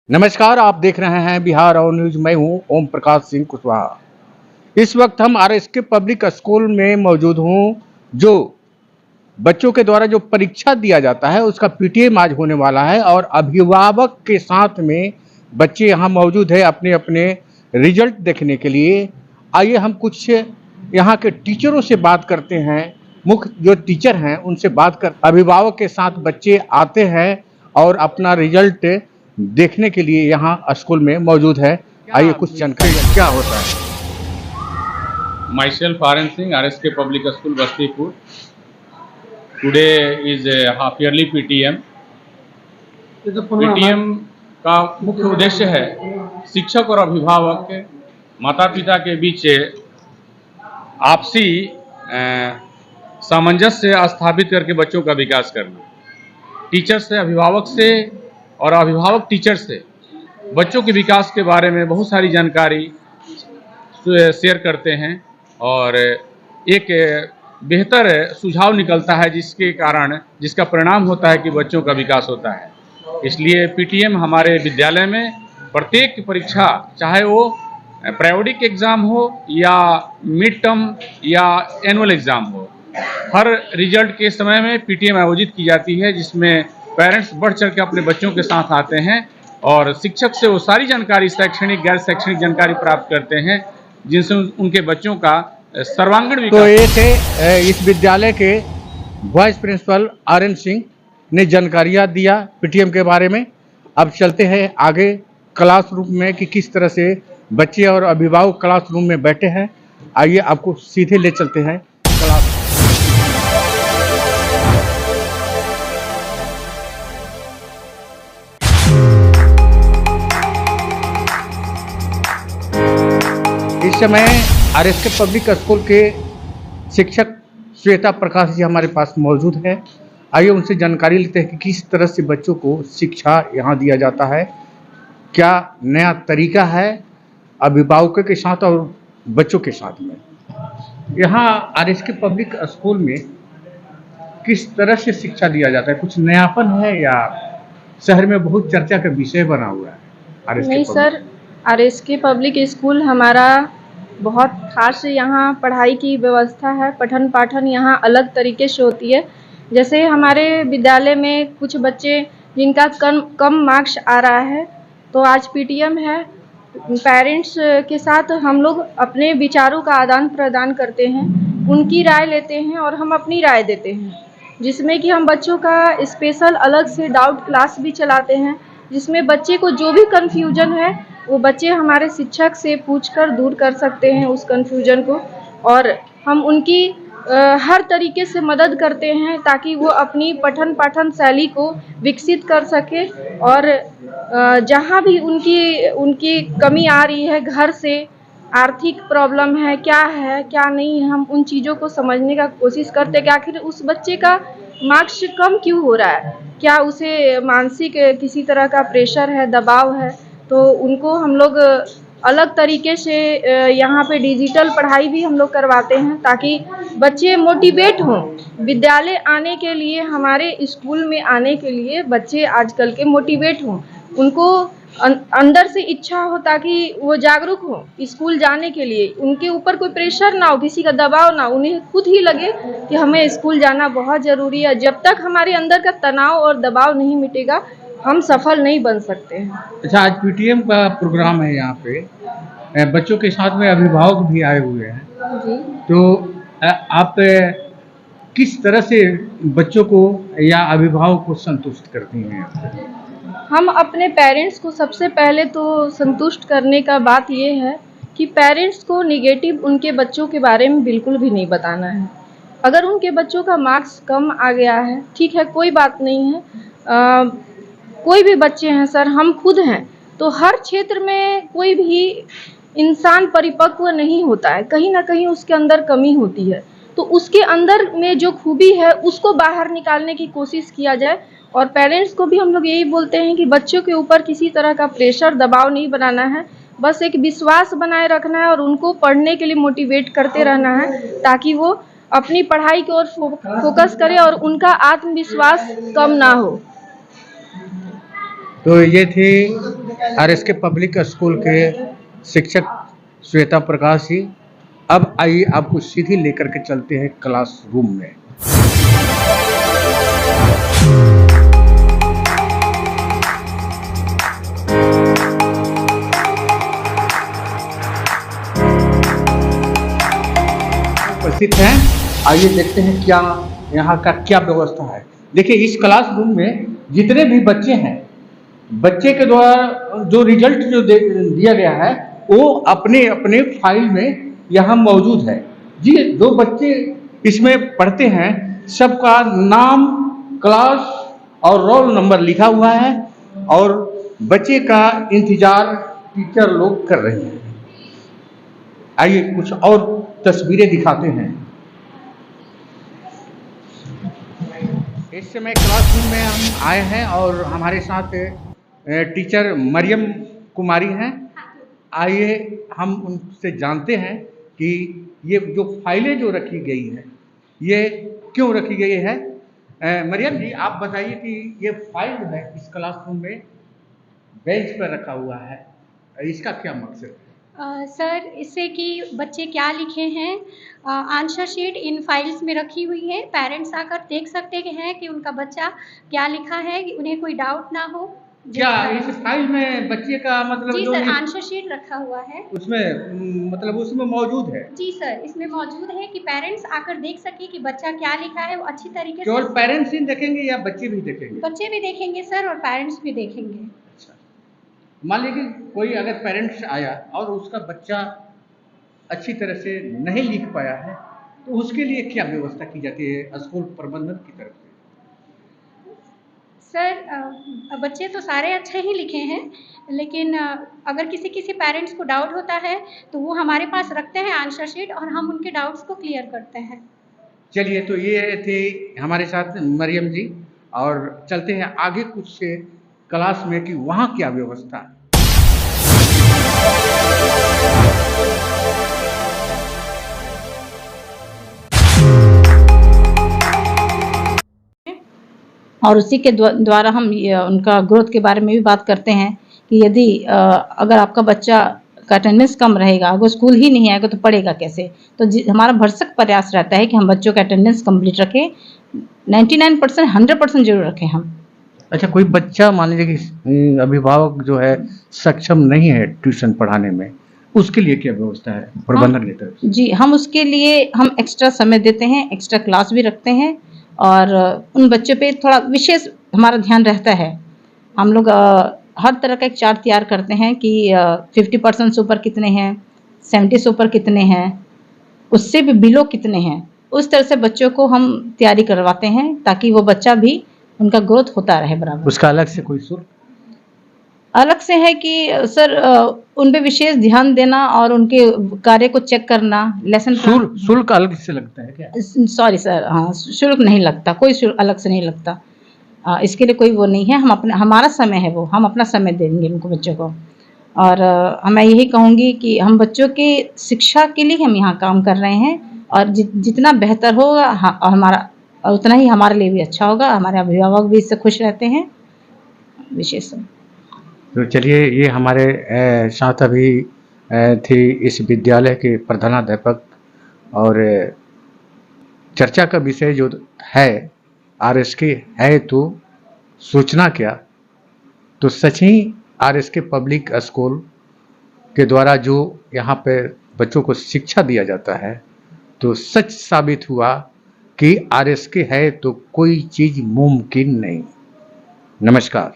नमस्कार, आप देख रहे हैं बिहार और न्यूज। मैं हूं ओम प्रकाश सिंह कुशवाहा। इस वक्त हम आरएसके पब्लिक स्कूल में मौजूद हूं। जो बच्चों के द्वारा जो परीक्षा दिया जाता है उसका पीटीएम आज होने वाला है और अभिभावक के साथ में बच्चे यहां मौजूद है अपने अपने रिजल्ट देखने के लिए। आइए हम कुछ यहां के टीचरों से बात करते हैं। मुख्य जो टीचर हैं उनसे बात कर, अभिभावक के साथ बच्चे आते हैं और अपना रिजल्ट देखने के लिए यहाँ स्कूल में मौजूद है। आइए कुछ जानकारी क्या होता है। Myself Aryan Singh, RSK Public School, Bastipur. Today is a half yearly PTM. PTM का मुख्य उद्देश्य है शिक्षक और अभिभावक माता पिता के बीच आपसी सामंजस्य स्थापित करके बच्चों का विकास करना। टीचर से, अभिभावक से और अभिभावक टीचर से बच्चों के विकास के बारे में बहुत सारी जानकारी शेयर करते हैं और एक बेहतर सुझाव निकलता है जिसका परिणाम होता है कि बच्चों का विकास होता है। इसलिए पीटीएम हमारे विद्यालय में प्रत्येक परीक्षा, चाहे वो प्रायोगिक एग्ज़ाम हो या मिड टर्म या एनुअल एग्ज़ाम हो, हर रिजल्ट के समय में पीटीएम आयोजित की जाती है, जिसमें पेरेंट्स बढ़ चढ़ के अपने बच्चों के साथ आते हैं और शिक्षक से वो सारी जानकारी, शैक्षणिक गैर शैक्षणिक जानकारी प्राप्त करते हैं जिनसे उनके बच्चों का सर्वांगीण विकास। तो ये थे इस विद्यालय के वाइस प्रिंसिपल आर्यन सिंह ने जानकारियाँ दिया पीटीएम के बारे में। अब चलते हैं आगे क्लासरूम में कि किस तरह से बच्चे और अभिभावक क्लासरूम में बैठे हैं। आइए आपको सीधे ले चलते हैं क्लास। इस समय आरएसके पब्लिक स्कूल के शिक्षक श्वेता प्रकाश जी हमारे पास मौजूद है। आइए उनसे जानकारी लेते हैं कि किस तरह से बच्चों को शिक्षा यहाँ दिया जाता है, क्या नया तरीका है अभिभावकों के साथ और बच्चों के साथ में। यहाँ आरएसके पब्लिक स्कूल में किस तरह से शिक्षा दिया जाता है, कुछ नयापन है या शहर में बहुत चर्चा का विषय बना हुआ है? नहीं सर, आरएसके पब्लिक स्कूल हमारा बहुत खास यहाँ पढ़ाई की व्यवस्था है। पठन पाठन यहाँ अलग तरीके से होती है। जैसे हमारे विद्यालय में कुछ बच्चे जिनका कम मार्क्स आ रहा है, तो आज पीटीएम है। पेरेंट्स के साथ हम लोग अपने विचारों का आदान प्रदान करते हैं, उनकी राय लेते हैं और हम अपनी राय देते हैं, जिसमें कि हम बच्चों का स्पेशल अलग से डाउट क्लास भी चलाते हैं, जिसमें बच्चे को जो भी कन्फ्यूजन है वो बच्चे हमारे शिक्षक से पूछकर दूर कर सकते हैं उस कन्फ्यूजन को, और हम उनकी हर तरीके से मदद करते हैं ताकि वो अपनी पठन पाठन शैली को विकसित कर सके। और जहाँ भी उनकी कमी आ रही है, घर से आर्थिक प्रॉब्लम है क्या नहीं है, हम उन चीज़ों को समझने का कोशिश करते हैं कि आखिर उस बच्चे का मार्क्स कम क्यों हो रहा है, क्या उसे मानसिक किसी तरह का प्रेशर है, दबाव है। तो उनको हम लोग अलग तरीके से यहाँ पे डिजिटल पढ़ाई भी हम लोग करवाते हैं ताकि बच्चे मोटिवेट हों विद्यालय आने के लिए, हमारे स्कूल में आने के लिए बच्चे आजकल के मोटिवेट हों, उनको अंदर से इच्छा हो ताकि वो जागरूक हो स्कूल जाने के लिए, उनके ऊपर कोई प्रेशर ना हो, किसी का दबाव ना, उन्हें खुद ही लगे कि हमें स्कूल जाना बहुत ज़रूरी है। जब तक हमारे अंदर का तनाव और दबाव नहीं मिटेगा हम सफल नहीं बन सकते हैं। अच्छा, आज पीटीएम का प्रोग्राम है, यहाँ पे बच्चों के साथ में अभिभावक भी आए हुए हैं जी। तो आप किस तरह से बच्चों को या अभिभावक को संतुष्ट करती हैं? हम अपने पेरेंट्स को सबसे पहले तो संतुष्ट करने का बात ये है कि पेरेंट्स को नेगेटिव उनके बच्चों के बारे में बिल्कुल भी नहीं बताना है। अगर उनके बच्चों का मार्क्स कम आ गया है, ठीक है, कोई बात नहीं है। कोई भी बच्चे हैं सर, हम खुद हैं, तो हर क्षेत्र में कोई भी इंसान परिपक्व नहीं होता है, कहीं ना कहीं उसके अंदर कमी होती है, तो उसके अंदर में जो खूबी है उसको बाहर निकालने की कोशिश किया जाए। और पेरेंट्स को भी हम लोग यही बोलते हैं कि बच्चों के ऊपर किसी तरह का प्रेशर, दबाव नहीं बनाना है, बस एक विश्वास बनाए रखना है और उनको पढ़ने के लिए मोटिवेट करते रहना है ताकि वो अपनी पढ़ाई की ओर फोकस करें और उनका आत्मविश्वास कम ना हो। तो ये थे आरएसके पब्लिक स्कूल के शिक्षक श्वेता प्रकाश जी। अब आइए आपको सीधी लेकर के चलते हैं क्लासरूम में। उपस्थित हैं, आइए देखते हैं क्या यहाँ का क्या व्यवस्था है। देखिए इस क्लासरूम में जितने भी बच्चे हैं, बच्चे के द्वारा जो रिजल्ट जो दिया गया है वो अपने अपने फाइल में यहाँ मौजूद है जी। जो बच्चे इसमें पढ़ते हैं सबका नाम, क्लास और रोल नंबर लिखा हुआ है और बच्चे का इंतजार टीचर लोग कर रहे हैं। आइए कुछ और तस्वीरें दिखाते हैं। इस समय क्लासरूम में हम आए हैं और हमारे साथ टीचर मरियम कुमारी हैं। आइए हम उनसे जानते हैं कि ये जो फाइलें जो रखी गई है ये क्यों रखी गई है। मरियम जी आप बताइए कि ये फाइल जो है इस क्लासरूम में बेंच पर रखा हुआ है, इसका क्या मकसद है? सर इससे कि बच्चे क्या लिखे हैं, आंसर शीट इन फाइल्स में रखी हुई है। पेरेंट्स आकर देख सकते हैं कि उनका बच्चा क्या लिखा है, कि उन्हें कोई डाउट ना हो। क्या इस फाइल में बच्चे का मतलब जी जो सर, आंसर शीट रखा हुआ है उसमें मतलब उसमें मौजूद है? जी सर, इसमें मौजूद है कि पेरेंट्स आकर देख सके कि बच्चा क्या लिखा है, वो अच्छी तरीके से। केवल पेरेंट्स ही देखेंगे या बच्चे भी देखेंगे? बच्चे भी देखेंगे सर और पेरेंट्स भी देखेंगे। अच्छा, मान लीजिए कोई अगर पेरेंट्स आया और उसका बच्चा अच्छी तरह से नहीं लिख पाया है तो उसके लिए क्या व्यवस्था की जाती है स्कूल प्रबंधन की तरफ से? सर बच्चे तो सारे अच्छे ही लिखे हैं, लेकिन अगर किसी पेरेंट्स को डाउट होता है तो वो हमारे पास रखते हैं आंसर शीट और हम उनके डाउट्स को क्लियर करते हैं। चलिए, तो ये थे हमारे साथ मरियम जी और चलते हैं आगे कुछ क्लास में कि वहाँ क्या व्यवस्था है। और उसी के द्वारा हम उनका ग्रोथ के बारे में भी बात करते हैं कि यदि अगर आपका बच्चा का अटेंडेंस कम रहेगा, अगर स्कूल ही नहीं आएगा तो पढ़ेगा कैसे। तो हमारा भरसक प्रयास रहता है कि हम बच्चों का अटेंडेंस कंप्लीट रखें, 99% 100% जरूर रखें हम। अच्छा, कोई बच्चा मान लीजिए कि अभिभावक जो है सक्षम नहीं है ट्यूशन पढ़ाने में, उसके लिए क्या व्यवस्था है प्रबंधन की तरफ से? जी, हम उसके लिए हम एक्स्ट्रा समय देते हैं, एक्स्ट्रा क्लास भी रखते हैं और उन बच्चों पे थोड़ा विशेष हमारा ध्यान रहता है। हम लोग हर तरह का एक चार्ट तैयार करते हैं कि 50% से ऊपर कितने हैं, 70 से ऊपर कितने हैं, उससे भी बिलो कितने हैं। उस तरह से बच्चों को हम तैयारी करवाते हैं ताकि वो बच्चा भी उनका ग्रोथ होता रहे बराबर। उसका अलग से कोई शुल्क? अलग से है कि सर उन पे विशेष ध्यान देना और उनके कार्य को चेक करना, लेसन शुल्क अलग से लगता है क्या? सॉरी सर, हाँ शुल्क नहीं लगता, कोई शुल्क अलग से नहीं लगता। इसके लिए कोई वो नहीं है, हम अपने हमारा समय है वो, हम अपना समय देंगे उनको बच्चों को। और मैं यही कहूँगी कि हम बच्चों की शिक्षा के लिए हम यहाँ काम कर रहे हैं और जितना बेहतर होगा हमारा उतना ही हमारे लिए भी अच्छा होगा, हमारे अभिभावक भी इससे खुश रहते हैं विशेष। तो चलिए, ये हमारे साथ अभी थी इस विद्यालय के प्रधानाध्यापक और चर्चा का विषय जो है आरएसके है तो सोचना क्या। तो सच ही आरएसके पब्लिक स्कूल के द्वारा जो यहाँ पे बच्चों को शिक्षा दिया जाता है तो सच साबित हुआ कि आरएसके है तो कोई चीज़ मुमकिन नहीं। नमस्कार।